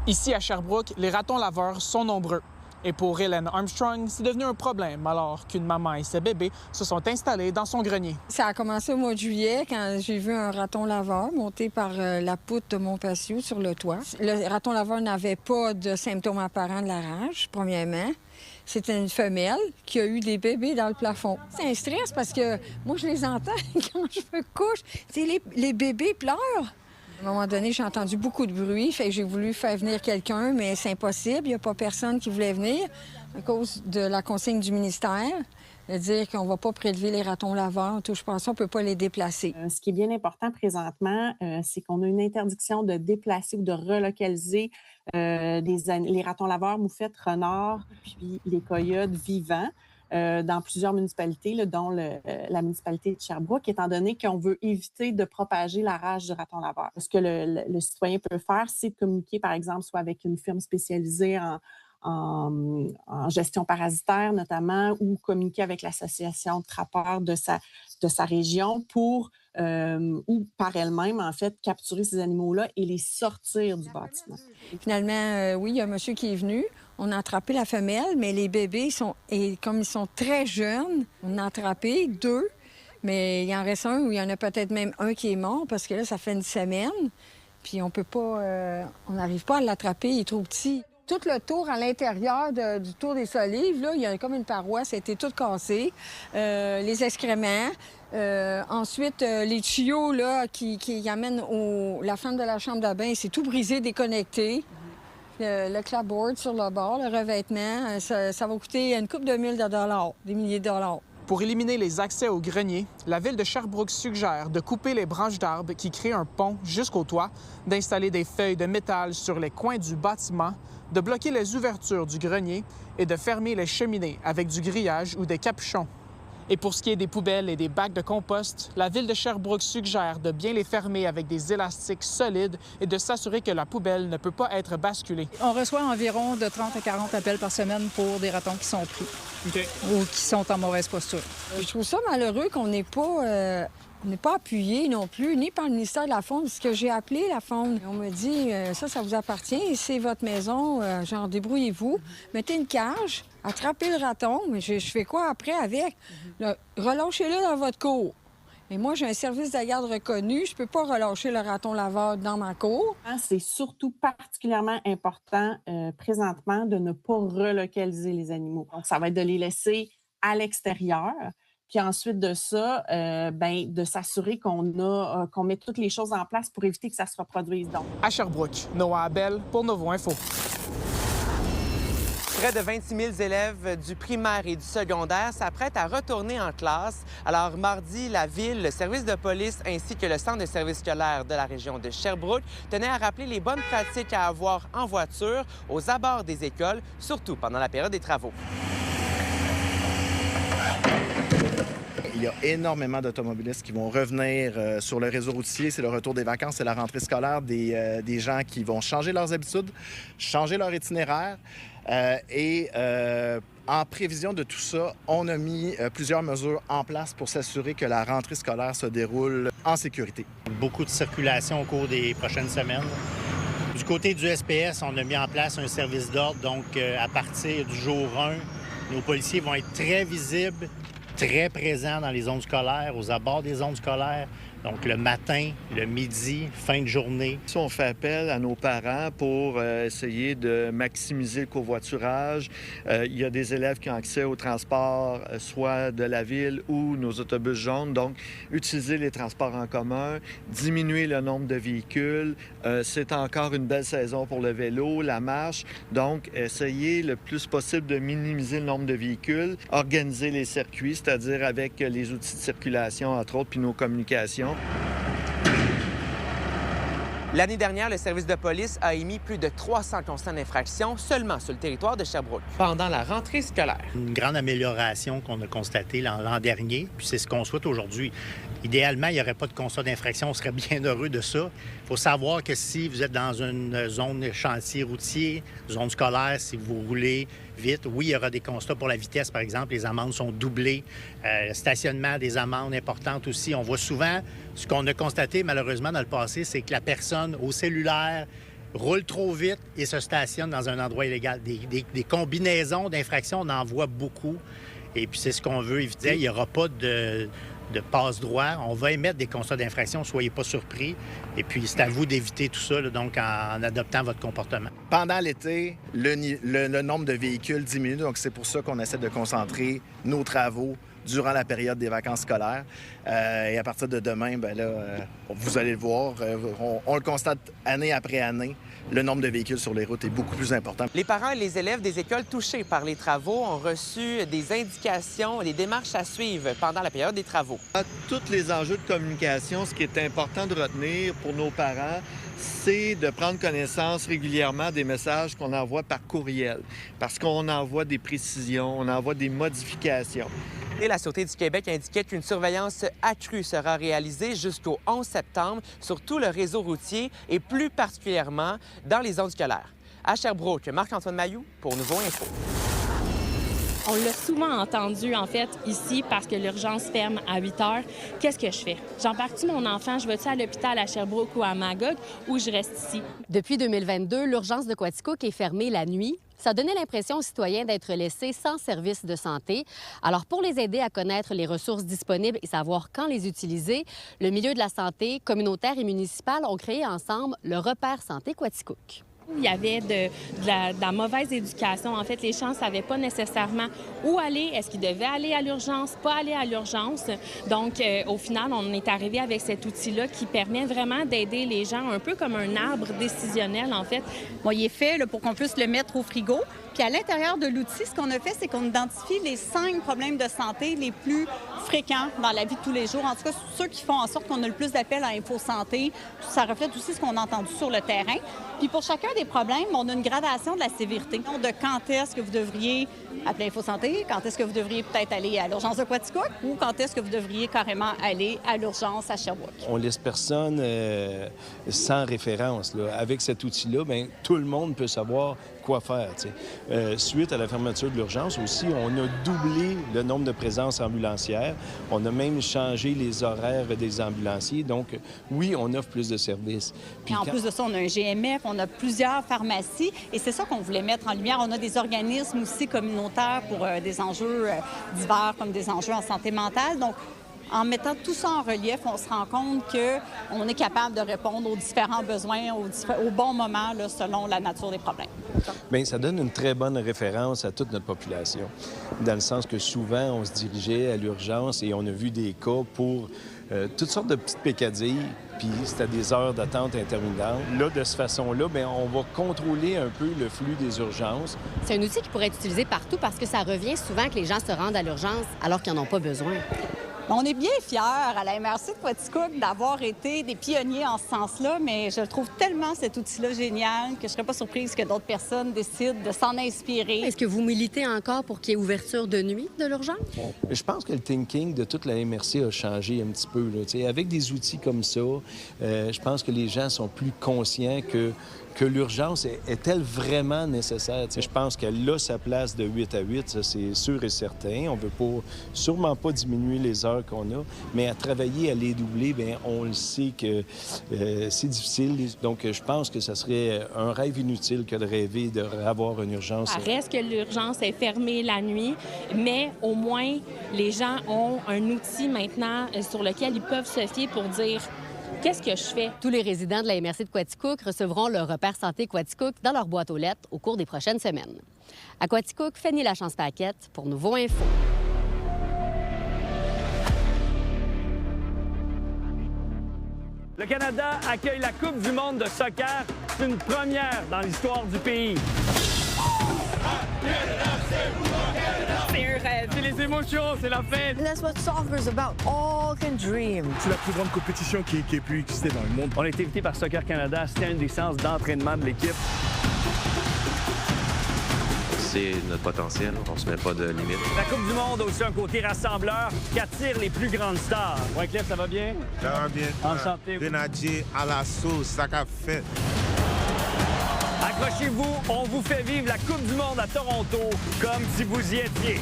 Ici, à Sherbrooke, les ratons laveurs sont nombreux. Et pour Hélène Armstrong, c'est devenu un problème alors qu'une maman et ses bébés se sont installés dans son grenier. Ça a commencé au mois de juillet quand j'ai vu un raton laveur monter par la poutre de mon patio sur le toit. Le raton laveur n'avait pas de symptômes apparents de la rage, premièrement. C'était une femelle qui a eu des bébés dans le plafond. C'est un stress parce que moi, je les entends quand je me couche. Les bébés pleurent. À un moment donné, j'ai entendu beaucoup de bruit, fait que j'ai voulu faire venir quelqu'un, mais c'est impossible. Il n'y a pas personne qui voulait venir à cause de la consigne du ministère, de dire qu'on ne va pas prélever les ratons laveurs. Je pense qu'on ne peut pas les déplacer. Ce qui est bien important présentement, c'est qu'on a une interdiction de déplacer ou de relocaliser les ratons laveurs, moufettes, renards, puis les coyotes vivants. Dans plusieurs municipalités, là, dont la municipalité de Sherbrooke, étant donné qu'on veut éviter de propager la rage du raton laveur. Ce que le citoyen peut faire, c'est de communiquer, par exemple, soit avec une firme spécialisée en gestion parasitaire notamment, ou communiquer avec l'association de trappeurs de sa région pour, ou par elle-même, en fait, capturer ces animaux-là et les sortir du bâtiment. Finalement, oui, il y a un monsieur qui est venu. On a attrapé la femelle, mais les bébés, comme ils sont très jeunes, on a attrapé 2, mais il en reste un ou il y en a peut-être même un qui est mort parce que là, ça fait une semaine. Puis on peut pas, on n'arrive pas à l'attraper, il est trop petit. Tout le tour à l'intérieur du tour des solives, là, il y a comme une paroi, ça a été tout cassé. Les excréments. Ensuite, les tuyaux là, qui amènent la fente de la chambre de bain, c'est tout brisé, déconnecté. Le clapboard sur le bord, le revêtement, ça va coûter une couple de mille de dollars, des milliers de dollars. Pour éliminer les accès au grenier, la ville de Sherbrooke suggère de couper les branches d'arbres qui créent un pont jusqu'au toit, d'installer des feuilles de métal sur les coins du bâtiment, de bloquer les ouvertures du grenier et de fermer les cheminées avec du grillage ou des capuchons. Et pour ce qui est des poubelles et des bacs de compost, la ville de Sherbrooke suggère de bien les fermer avec des élastiques solides et de s'assurer que la poubelle ne peut pas être basculée. On reçoit environ de 30 à 40 appels par semaine pour des ratons qui sont pris ou qui sont en mauvaise posture. Je trouve ça malheureux qu'on n'est pas appuyé non plus, ni par le ministère de la Faune, parce que j'ai appelé la Faune. On me dit, ça vous appartient, c'est votre maison, genre débrouillez-vous, mettez une cage, attrapez le raton, mais je fais quoi après avec? Relâchez-le dans votre cour. Et moi, j'ai un service de garde reconnu, je peux pas relâcher le raton laveur dans ma cour. C'est surtout particulièrement important présentement de ne pas relocaliser les animaux. Donc, ça va être de les laisser à l'extérieur. Puis ensuite de ça, de s'assurer qu'on met toutes les choses en place pour éviter que ça se reproduise. Donc. À Sherbrooke, Noah Abel pour Novo Info. Près de 26 000 élèves du primaire et du secondaire s'apprêtent à retourner en classe. Alors, mardi, la Ville, le service de police ainsi que le Centre de services scolaires de la région de Sherbrooke tenaient à rappeler les bonnes pratiques à avoir en voiture aux abords des écoles, surtout pendant la période des travaux. Il y a énormément d'automobilistes qui vont revenir sur le réseau routier. C'est le retour des vacances, c'est la rentrée scolaire des gens qui vont changer leurs habitudes, changer leur itinéraire. En prévision de tout ça, on a mis plusieurs mesures en place pour s'assurer que la rentrée scolaire se déroule en sécurité. Beaucoup de circulation au cours des prochaines semaines. Du côté du SPS, on a mis en place un service d'ordre. Donc, à partir du jour 1, nos policiers vont être très visibles, très présents dans les zones scolaires, aux abords des zones scolaires. Donc, le matin, le midi, fin de journée. Si on fait appel à nos parents pour essayer de maximiser le covoiturage, il y a des élèves qui ont accès au transport, soit de la ville ou nos autobus jaunes. Donc, utiliser les transports en commun, diminuer le nombre de véhicules. C'est encore une belle saison pour le vélo, la marche. Donc, essayer le plus possible de minimiser le nombre de véhicules, organiser les circuits, c'est-à-dire avec les outils de circulation, entre autres, puis nos communications. L'année dernière, le service de police a émis plus de 300 constats d'infraction seulement sur le territoire de Sherbrooke pendant la rentrée scolaire. Une grande amélioration qu'on a constatée l'an dernier, puis c'est ce qu'on souhaite aujourd'hui. Idéalement, il n'y aurait pas de constat d'infraction, on serait bien heureux de ça. Il faut savoir que si vous êtes dans une zone chantier routier, zone scolaire, si vous roulez vite, oui, il y aura des constats pour la vitesse, par exemple. Les amendes sont doublées. Le stationnement, des amendes importantes aussi. On voit souvent, ce qu'on a constaté malheureusement dans le passé, c'est que la personne au cellulaire roulent trop vite et se stationnent dans un endroit illégal. Des combinaisons d'infractions, on en voit beaucoup. Et puis, c'est ce qu'on veut éviter. Il n'y aura pas de passe-droit. On va émettre des constats d'infraction, soyez pas surpris. Et puis, c'est à vous d'éviter tout ça, là, donc en adoptant votre comportement. Pendant l'été, le nombre de véhicules diminue, donc c'est pour ça qu'on essaie de concentrer nos travaux durant la période des vacances scolaires. Et à partir de demain, vous allez le voir, on le constate année après année. Le nombre de véhicules sur les routes est beaucoup plus important. Les parents et les élèves des écoles touchées par les travaux ont reçu des indications et des démarches à suivre pendant la période des travaux. À tous les enjeux de communication, ce qui est important de retenir pour nos parents, c'est de prendre connaissance régulièrement des messages qu'on envoie par courriel, parce qu'on envoie des précisions, on envoie des modifications. Et la Sûreté du Québec indiquait qu'une surveillance accrue sera réalisée jusqu'au 11 septembre sur tout le réseau routier et plus particulièrement dans les zones scolaires. À Sherbrooke, Marc-Antoine Mailloux pour Nouveau Info. On l'a souvent entendu, en fait, ici, parce que l'urgence ferme à 8 heures. Qu'est-ce que je fais? J'embarque-tu mon enfant? Je vais-tu à l'hôpital à Sherbrooke ou à Magog ou je reste ici? Depuis 2022, l'urgence de Quaticook est fermée la nuit. Ça donnait l'impression aux citoyens d'être laissés sans service de santé. Alors, pour les aider à connaître les ressources disponibles et savoir quand les utiliser, le milieu de la santé communautaire et municipale ont créé ensemble le Repère Santé Quaticook. Il y avait de la mauvaise éducation. En fait, les gens ne savaient pas nécessairement où aller. Est-ce qu'ils devaient aller à l'urgence, pas aller à l'urgence? Donc, au final, on est arrivé avec cet outil-là qui permet vraiment d'aider les gens un peu comme un arbre décisionnel, en fait. Bon, il est fait là, pour qu'on puisse le mettre au frigo. Puis à l'intérieur de l'outil, ce qu'on a fait, c'est qu'on identifie les 5 problèmes de santé les plus fréquents dans la vie de tous les jours. En tout cas, ceux qui font en sorte qu'on a le plus d'appels à InfoSanté. Ça reflète aussi ce qu'on a entendu sur le terrain. Puis pour chacun des problèmes, on a une gradation de la sévérité. De quand est-ce que vous devriez appeler InfoSanté, quand est-ce que vous devriez peut-être aller à l'urgence de Quaticook ou quand est-ce que vous devriez carrément aller à l'urgence à Sherbrooke. On laisse personne sans référence. Là. Avec cet outil-là, bien, tout le monde peut savoir quoi faire. Suite à la fermeture de l'urgence aussi, on a doublé le nombre de présences ambulancières. On a même changé les horaires des ambulanciers. Donc, oui, on offre plus de services. Puis en plus de ça, on a un GMF, on a plusieurs pharmacies et c'est ça qu'on voulait mettre en lumière. On a des organismes aussi communautaires pour des enjeux divers comme des enjeux en santé mentale. Donc, en mettant tout ça en relief, on se rend compte qu'on est capable de répondre aux différents besoins au bon moment, là, selon la nature des problèmes. Bien, ça donne une très bonne référence à toute notre population, dans le sens que souvent, on se dirigeait à l'urgence et on a vu des cas pour toutes sortes de petites pécadilles, puis c'était des heures d'attente interminables. Là, de cette façon-là, bien, on va contrôler un peu le flux des urgences. C'est un outil qui pourrait être utilisé partout parce que ça revient souvent que les gens se rendent à l'urgence alors qu'ils n'en ont pas besoin. On est bien fiers à la MRC de Quaticook d'avoir été des pionniers en ce sens-là, mais je trouve tellement cet outil-là génial que je ne serais pas surprise que d'autres personnes décident de s'en inspirer. Est-ce que vous militez encore pour qu'il y ait ouverture de nuit de l'urgence? Je pense que le thinking de toute la MRC a changé un petit peu. Là. Avec des outils comme ça, je pense que les gens sont plus conscients que l'urgence est-elle vraiment nécessaire? Je pense qu'elle a sa place de 8 à 8, ça c'est sûr et certain. On ne veut sûrement pas diminuer les heures qu'on a, mais à travailler, à les doubler, bien, on le sait que c'est difficile. Donc, je pense que ça serait un rêve inutile que de rêver d'avoir une urgence. Ça reste que l'urgence est fermée la nuit, mais au moins, les gens ont un outil maintenant sur lequel ils peuvent se fier pour dire qu'est-ce que je fais? Tous les résidents de la MRC de Quaticook recevront le Repère Santé Quaticook dans leur boîte aux lettres au cours des prochaines semaines. À Quaticook, Fanny Lachance-Paquette pour Nouveau Info. Le Canada accueille la Coupe du monde de soccer. C'est une première dans l'histoire du pays. C'est un rêve, c'est les émotions, c'est la fête. That's what soccer's about. All can dream. C'est la plus grande compétition qui ait pu exister dans le monde. On a été invité par Soccer Canada. C'était une des séances d'entraînement de l'équipe. C'est notre potentiel, on se met pas de limite. La Coupe du monde a aussi un côté rassembleur qui attire les plus grandes stars. Wyclef, ça va bien? Ça va bien. Enchanté. Grenadier à la sauce, ça qu'a fait. Accrochez-vous, on vous fait vivre la Coupe du monde à Toronto comme si vous y étiez.